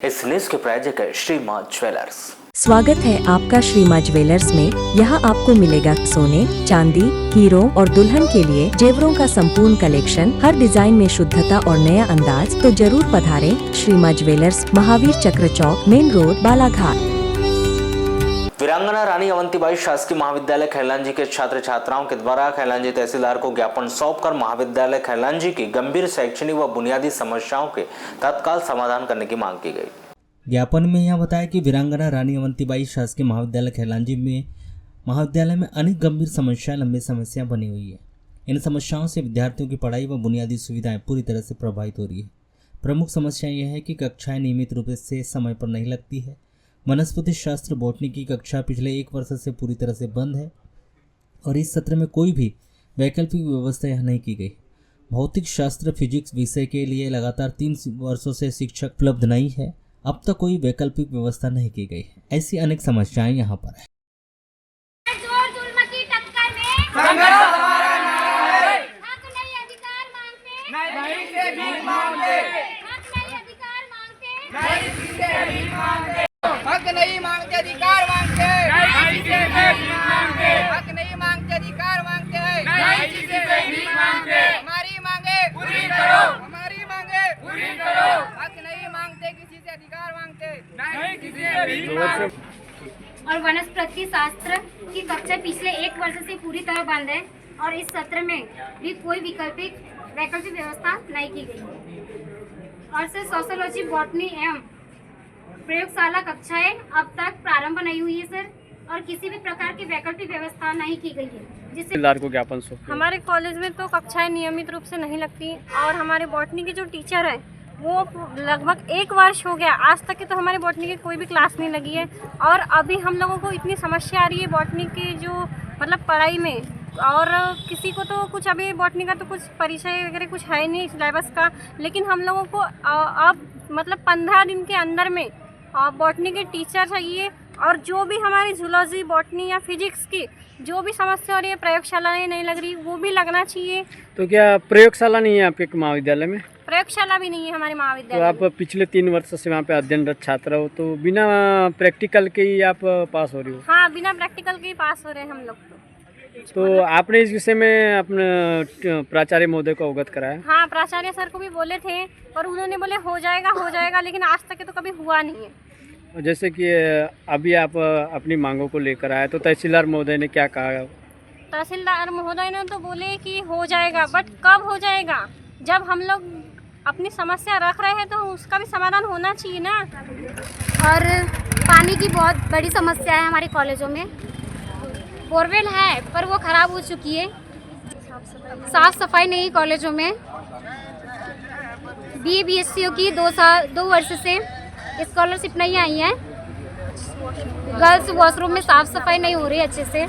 इस न्यूज के प्रायोजक है श्री मां ज्वेलर्स। स्वागत है आपका श्री मां ज्वेलर्स में। यहाँ आपको मिलेगा सोने, चांदी, हीरो और दुल्हन के लिए जेवरों का संपूर्ण कलेक्शन, हर डिजाइन में शुद्धता और नया अंदाज। तो जरूर पधारें श्री मां ज्वेलर्स, महावीर चक्र चौक, मेन रोड, बालाघाट। वीरांगना रानी अवंतीबाई शासकीय महाविद्यालय खैरलांजी के छात्र छात्राओं के द्वारा खैरलांजी तहसीलदार को ज्ञापन सौंपकर महाविद्यालय खैरलांजी की गंभीर शैक्षणिक व बुनियादी समस्याओं के तत्काल समाधान करने की मांग की गई। ज्ञापन में यह बताया कि वीरांगना रानी अवंतीबाई शासकीय महाविद्यालय खैरलांजी में महाविद्यालय में अनेक गंभीर समस्याएं लंबी समस्याएं बनी हुई है। इन समस्याओं से विद्यार्थियों की पढ़ाई व बुनियादी सुविधाएं पूरी तरह से प्रभावित हो रही है। प्रमुख समस्या यह है कि कक्षाएं नियमित रूप से समय पर नहीं लगती है। वनस्पति शास्त्र बॉटनी की कक्षा पिछले 1 वर्ष से पूरी तरह से बंद है और इस सत्र में कोई भी वैकल्पिक व्यवस्था यहाँ नहीं की गई। भौतिक शास्त्र फिजिक्स विषय के लिए लगातार 3 वर्षों से शिक्षक उपलब्ध नहीं है। अब तक कोई वैकल्पिक व्यवस्था नहीं की गई है। ऐसी अनेक समस्याएं यहाँ पर है। हक नहीं मांगते अधिकार मांगते, हक नहीं मांगते अधिकार मांगते हैं, हमारी मांगे पूरी करो, हमारी मांगे पूरी करो। हक नहीं मांगते किसी से, अधिकार मांगते नहीं किसी से। और वनस्पति शास्त्र की कक्षा पिछले 1 वर्ष से पूरी तरह बंद है और इस सत्र में भी कोई वैकल्पिक व्यवस्था नहीं की गई। और से सोशियोलॉजी, बॉटनी एवं प्रयोगशाला कक्षाएं अब तक प्रारंभ नहीं हुई है सर, और किसी भी प्रकार की वैकल्पिक व्यवस्था नहीं की गई है, जिससे को ज्ञापन सौंपा। हमारे कॉलेज में तो कक्षाएं नियमित रूप से नहीं लगती और हमारे बॉटनी के जो टीचर हैं वो लगभग 1 वर्ष हो गया, आज तक की तो हमारे बॉटनी की कोई भी क्लास नहीं लगी है। और अभी हम लोगों को इतनी समस्या आ रही है बॉटनी की जो मतलब पढ़ाई में, और किसी को तो कुछ अभी बॉटनी का तो कुछ परिचय वगैरह कुछ है नहीं सिलेबस का, लेकिन हम लोगों को अब मतलब 15 दिन के अंदर में बॉटनी के टीचर चाहिए। और जो भी हमारी जूलॉजी, बॉटनी या फिजिक्स की जो भी समस्या हो रही है, प्रयोगशालाएं नहीं लग रही, वो भी लगना चाहिए। तो क्या प्रयोगशाला नहीं है आपके महाविद्यालय में? प्रयोगशाला भी नहीं है हमारे महाविद्यालय। तो आप पिछले 3 वर्ष से वहाँ पे अध्ययनरत छात्र हो, तो बिना प्रैक्टिकल के ही आप पास हो रही हो? हाँ, बिना प्रैक्टिकल के ही पास हो रहे हैं हम लोग। तो आपने इस विषय में अपने प्राचार्य महोदय को अवगत कराया? हाँ, प्राचार्य सर को भी बोले थे और उन्होंने बोले हो जाएगा, लेकिन आज तक तो कभी हुआ नहीं है। जैसे कि अभी आप अपनी मांगों को लेकर आए, तो तहसीलदार महोदय ने क्या कहा? तहसीलदार महोदय ने तो बोले कि हो जाएगा, बट कब हो जाएगा? जब हम लोग अपनी समस्या रख रहे हैं तो उसका भी समाधान होना चाहिए ना। और पानी की बहुत बड़ी समस्या है हमारे कॉलेजों में। बोरवेल है पर वो खराब हो चुकी है। साफ सफाई नहीं कॉलेजों में। BSCO की 2 वर्ष से स्कॉलरशिप नहीं आई है। गर्ल्स वॉशरूम में साफ सफाई नहीं हो रही अच्छे से।